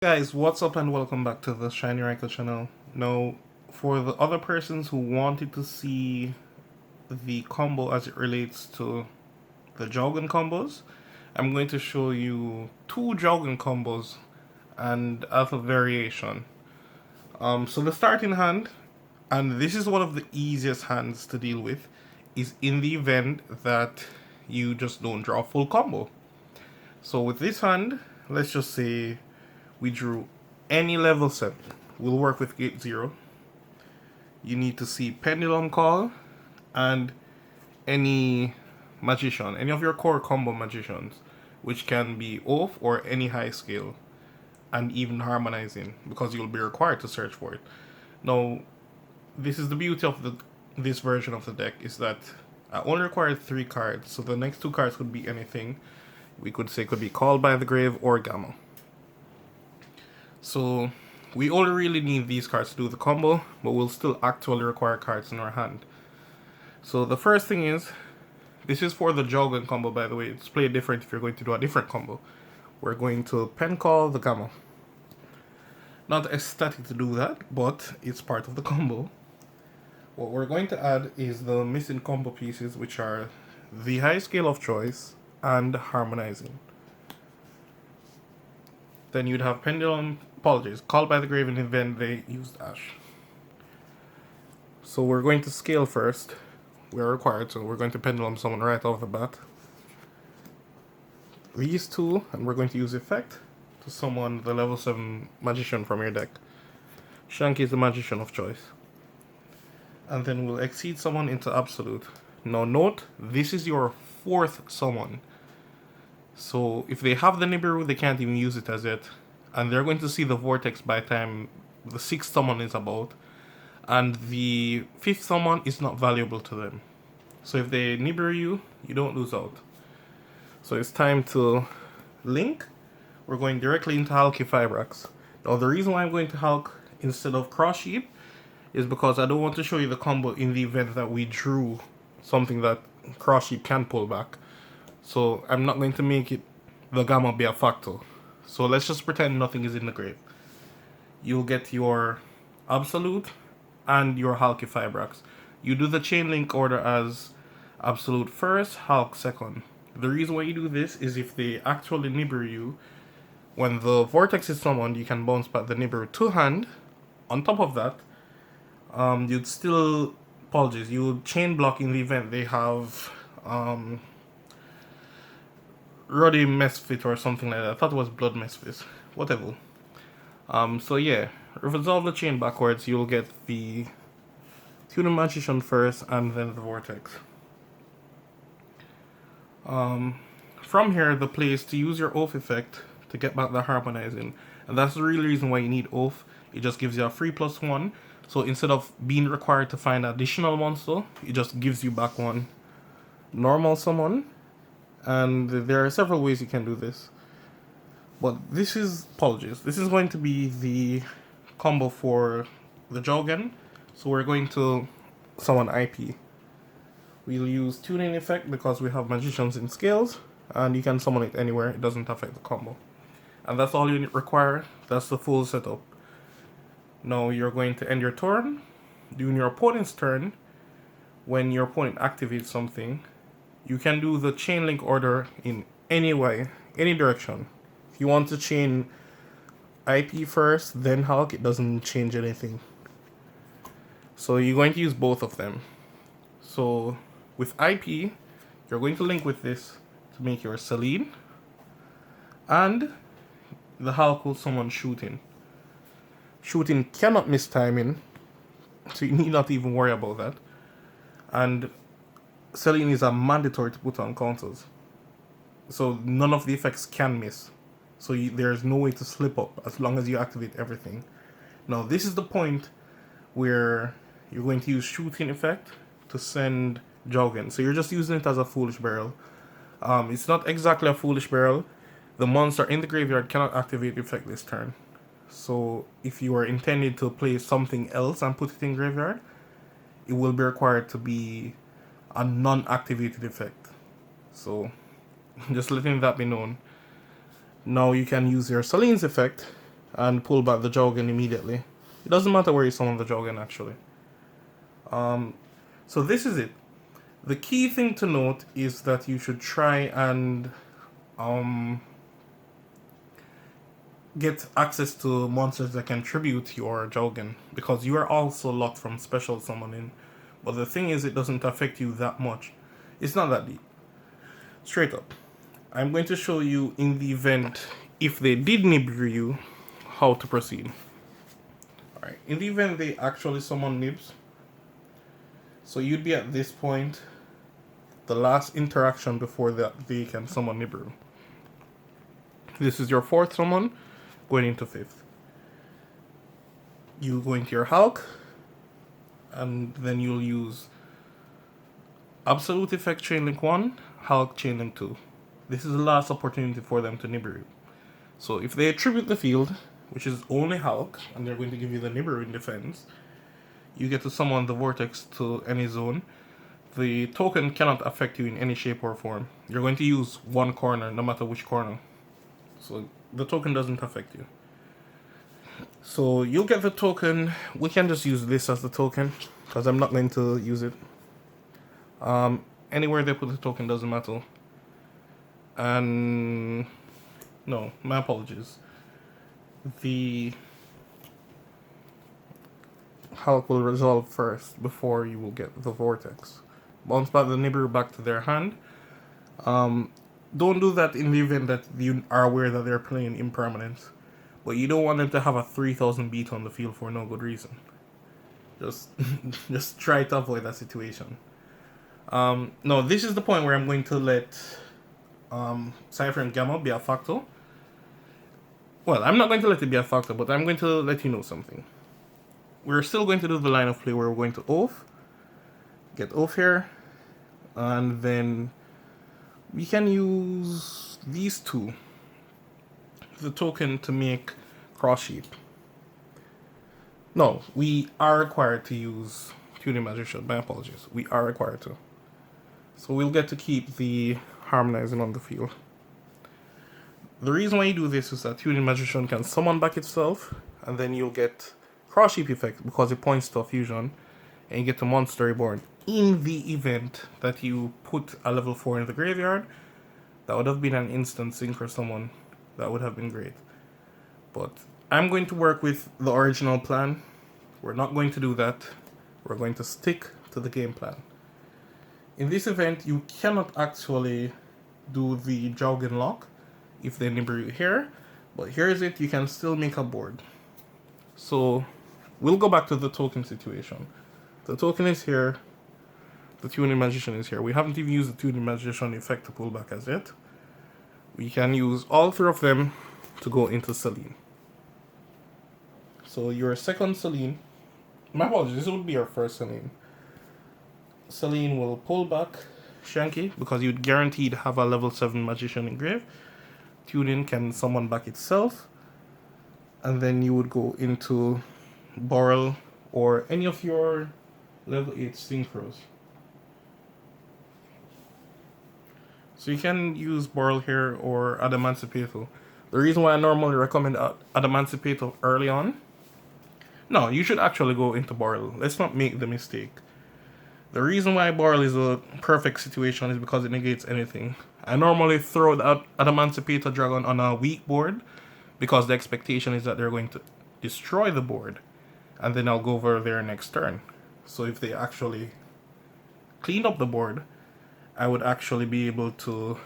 Guys, what's up and welcome back to the Shiny Rifle channel. Now, for the other persons who wanted to see the combo as it relates to the jowgen combos, I'm going to show you two jowgen combos and as a variation. So the starting hand, and this is one of the easiest hands to deal with, is in the event that you just don't draw a full combo. So with this hand, let's just say we drew any level 7. We'll work with gate 0. You need to see Pendulum Call and any magician, any of your core combo magicians, which can be off or any high scale, and even harmonizing, because you'll be required to search for it. Now, this is the beauty of this version of the deck, is that I only required 3 cards, so the next 2 cards could be anything. We could say could be Called by the Grave or Gamma. So we only really need these cards to do the combo, but we'll still actually require cards in our hand. So the first thing is, this is for the jowgen combo, by the way. It's played different if you're going to do a different combo. We're going to pen call the Gamma. Not ecstatic to do that, but it's part of the combo. What we're going to add is the missing combo pieces, which are the high scale of choice and harmonizing. Then you'd have Pendulum, Called by the Grave in the event they used Ash. So we're going to scale first. We're required to. We're going to Pendulum summon right off the bat. These two, and we're going to use Effect to summon the level 7 Magician from your deck. Shanky is the Magician of choice. And then we'll Exceed Summon into Absolute. Now note, this is your 4th summon. So if they have the Nibiru, they can't even use it as yet. And they're going to see the Vortex by the time the 6th summon is about. And the 5th summon is not valuable to them. So if they Nibiru you, you don't lose out. So it's time to link. We're going directly into Halki Fibrax. Now the reason why I'm going to Hulk instead of Cross Sheep is because I don't want to show you the combo in the event that we drew something that Cross Sheep can pull back. So I'm not going to make it the Gamma be a factor. So let's just pretend nothing is in the grave. You'll get your Absolute and your Halki Fibrax. You do the chain link order as Absolute first, Hulk second. The reason why you do this is if they actually Nibiru you, when the Vortex is summoned, you can bounce back the Nibiru to hand. On top of that, you'd still, you would chain block in the event they have Ruddy Mesfit or something like that. I thought it was Blood Mesfit. Whatever. So yeah, resolve the chain backwards, you'll get the Tuna Magician first and then the Vortex. From here, the play is to use your Oath effect to get back the Harmonizing. And that's the real reason why you need Oath. It just gives you a free +1. So instead of being required to find additional monster, it just gives you back one normal summon. And there are several ways you can do this. But this is, this is going to be the combo for the jowgen. So we're going to summon IP. We'll use tuning effect because we have magicians in scales. And you can summon it anywhere, it doesn't affect the combo. And that's all you require, that's the full setup. Now you're going to end your turn. During your opponent's turn, when your opponent activates something, you can do the chain link order in any way, any direction. If you want to chain IP first, then Hulk, it doesn't change anything. So you're going to use both of them. So with IP, you're going to link with this to make your Celine. And the Hulk will summon Shooting. Shooting cannot miss timing, so you need not even worry about that. And Celine is a mandatory to put on counters. So none of the effects can miss. So there's no way to slip up as long as you activate everything. Now this is the point where you're going to use Shooting effect to send jowgen. So you're just using it as a Foolish Barrel. It's not exactly a Foolish Barrel. The monster in the graveyard cannot activate the effect this turn. So if you are intended to play something else and put it in graveyard, it will be required to be a non-activated effect. So just letting that be known. Now you can use your Celine's effect and pull back the jowgen immediately. It doesn't matter where you summon the jowgen actually. So this is it. The key thing to note is that you should try and get access to monsters that can tribute your jowgen, because you are also locked from special summoning. But the thing is, it doesn't affect you that much. It's not that deep. Straight up. I'm going to show you in the event, if they did Nibiru you, how to proceed. Alright, in the event they actually summon Nibs, so you'd be at this point, the last interaction before that they can summon Nibiru. This is your 4th summon, going into 5th. You go into your Hulk, and then you'll use Absolute Effect Chainlink 1, Hulk Chainlink 2. This is the last opportunity for them to Nibiru. So if they attribute the field, which is only Hulk, and they're going to give you the Nibiru in defense, you get to summon the Vortex to any zone. The token cannot affect you in any shape or form. You're going to use one corner, no matter which corner. So the token doesn't affect you. So you'll get the token. We can just use this as the token, because I'm not going to use it. Anywhere they put the token doesn't matter. And no, my apologies. The Hulk will resolve first before you will get the Vortex. Bounce back the Nibiru back to their hand. Don't do that in the event that you are aware that they're playing impermanence. But you don't want them to have a 3000 beat on the field for no good reason. Just try to avoid that situation. No, this is the point where I'm going to let Cypher and Gamma be a factor. Well, I'm not going to let it be a factor, but I'm going to let you know something. We're still going to do the line of play where we're going to off, get off here, and then we can use these two, the token, to make cross sheep. No, we are required to use Tuning Magician. My apologies. We are required to. So we'll get to keep the harmonizing on the field. The reason why you do this is that Tuning Magician can summon back itself, and then you'll get cross sheep effect because it points to a fusion, and you get a monster reborn. In the event that you put a level 4 in the graveyard, that would have been an instant sync for someone. That would have been great. But I'm going to work with the original plan. We're not going to do that. We're going to stick to the game plan. In this event, you cannot actually do the jowgen lock if they Nibiru here, but here's it, you can still make a board. So we'll go back to the token situation. The token is here, the Tuning Magician is here. We haven't even used the Tuning Magician effect to pull back as yet. We can use all 3 of them to go into Celine. So your second Celine, my apologies, this would be your first Celine. Celine will pull back Shanky because you'd guaranteed have a level 7 Magician in grave. Tuning can summon back itself, and then you would go into Borrel or any of your level 8 Synchros. So you can use Borrel here or Adamantipator. The reason why I normally recommend Adamantipator early on, no, you should actually go into Borrel. Let's not make the mistake. The reason why Borrel is a perfect situation is because it negates anything. I normally throw the Adamantipator Dragon on a weak board because the expectation is that they're going to destroy the board, and then I'll go over there next turn. So if they actually clean up the board, I would actually be able to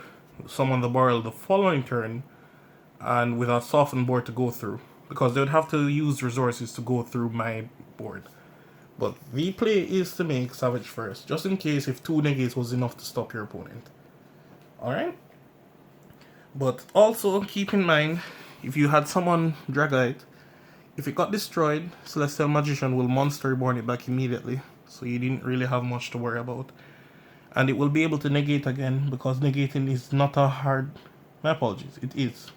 summon the Borrel the following turn and with a softened board to go through, because they would have to use resources to go through my board. But the play is to make Savage first, just in case if 2 negates was enough to stop your opponent. Alright? But also keep in mind, if you had someone Dragite, if it got destroyed, Celestial Magician will Monster Reborn it back immediately, so you didn't really have much to worry about. And it will be able to negate again, because negating is not a hard... My apologies, it is.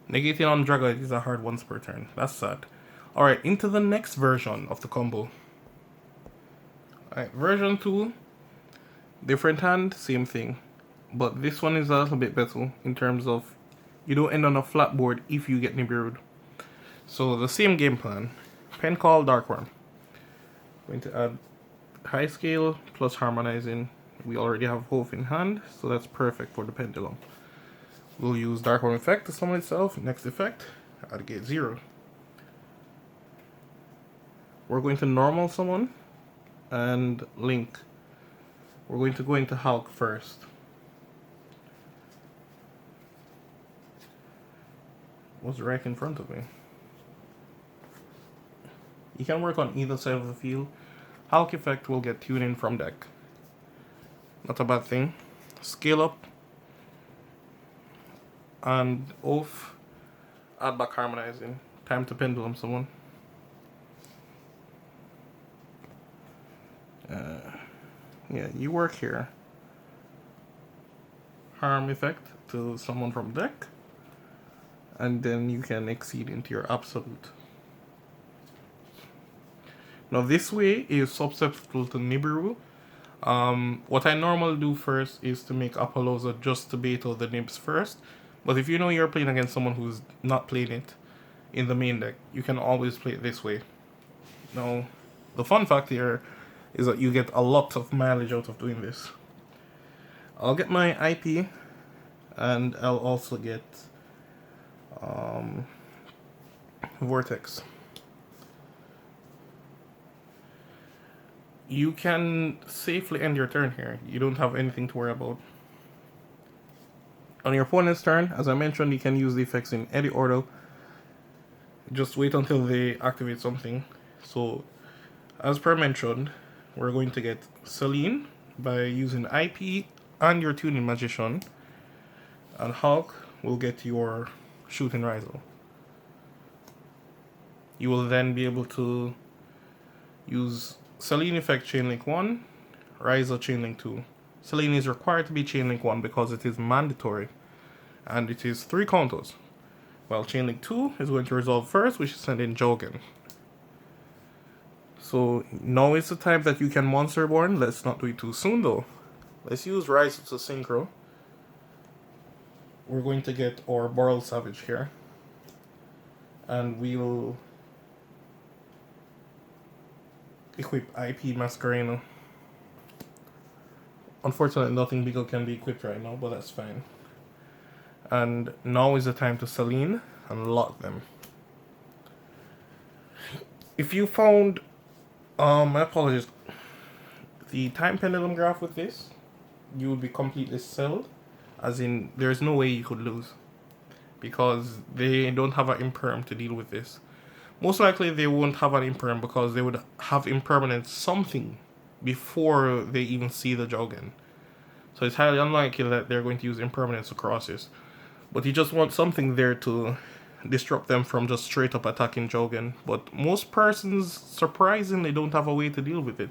Negating on Dragite is a hard once per turn. That's sad. Alright, into the next version of the combo. Alright, version 2. Different hand, same thing. But this one is a little bit better in terms of you don't end on a flat board if you get Nibiru'd. So the same game plan. Pen call Darkworm. Going to add high scale plus harmonizing. We already have both in hand, so that's perfect for the Pendulum. We'll use Darkworm effect to summon itself. Next effect, add gate 0. We're going to normal summon and link. We're going to go into Hulk first. What's right in front of me? You can work on either side of the field. Hulk effect will get tuned in from deck. Not a bad thing. Scale up. And off. Add back harmonizing. Time to Pendulum someone. Yeah, you work here. Harm effect to someone from deck. And then you can exceed into your absolute. Now this way is susceptible to Nibiru. What I normally do first is to make Apollosa just to bait out the Nibs first. But if you know you're playing against someone who's not playing it in the main deck, you can always play it this way. Now, the fun fact here is that you get a lot of mileage out of doing this. I'll get my IP, and I'll also get Vortex. You can safely end your turn here. You don't have anything to worry about. On your opponent's turn, as I mentioned, you can use the effects in any order. Just wait until they activate something. So, as per mentioned, we're going to get Celine by using IP and your Tuning Magician. And Hulk will get your Shooting Riser. You will then be able to use Celine effect Chainlink 1, Riser Chainlink 2. Celine is required to be Chainlink 1 because it is mandatory. And it is 3 counters. While Chainlink 2 is going to resolve first, which is send in jowgen. So now is the time that you can Monster Born. Let's not do it too soon though. Let's use Riser to Synchro. We're going to get our Boral Savage here. And we'll equip IP Masquerano. Unfortunately, nothing bigger can be equipped right now, but that's fine. And now is the time to Celine and lock them. If you found, my apologies, the time pendulum graph with this, you would be completely selled. As in, there's no way you could lose. Because they don't have an imperm to deal with this. Most likely they won't have an imperm because they would have impermanence something before they even see the jowgen. So it's highly unlikely that they're going to use impermanence across this. But you just want something there to disrupt them from just straight up attacking jowgen. But most persons surprisingly don't have a way to deal with it.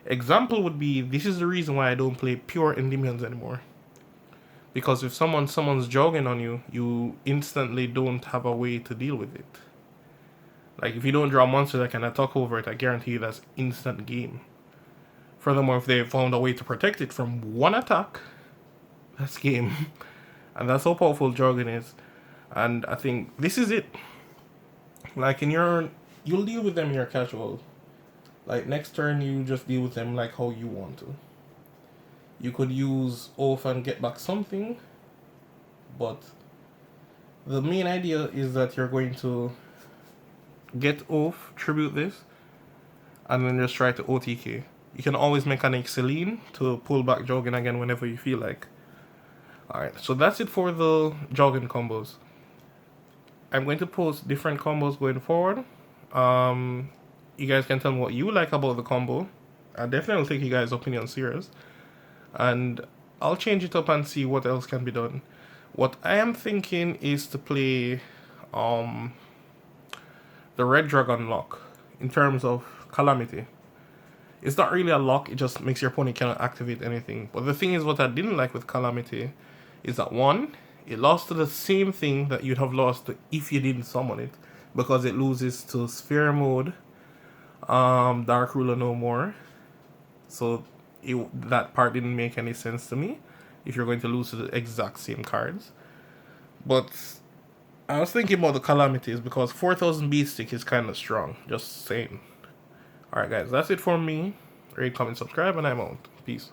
Example would be, this is the reason why I don't play pure Endymions anymore. Because if someone summons jowgen on you, you instantly don't have a way to deal with it. Like, if you don't draw a monster that can attack over it, I guarantee you that's instant game. Furthermore, if they found a way to protect it from one attack, that's game. And that's how powerful jowgen is. And I think this is it. Like, you'll deal with them in your casual. Like, next turn you just deal with them like how you want to. You could use off and get back something. But the main idea is that you're going to get off, tribute this, and then just try to OTK. You can always mechanic Celine to pull back jowgen again whenever you feel like. Alright, so that's it for the jowgen combos. I'm going to post different combos going forward. You guys can tell me what you like about the combo. I definitely take you guys' opinion serious. And I'll change it up and see what else can be done. What I am thinking is to play the Red Dragon lock in terms of Calamity. It's not really a lock, it just makes your opponent cannot activate anything. But the thing is, what I didn't like with Calamity is that, one, it lost to the same thing that you'd have lost to if you didn't summon it. Because it loses to Sphere Mode, Dark Ruler no more. So that part didn't make any sense to me, if you're going to lose to the exact same cards. But I was thinking about the calamities because 4000 beat stick is kind of strong. Just saying. Alright, guys, that's it for me. Rate, comment, subscribe, and I'm out. Peace.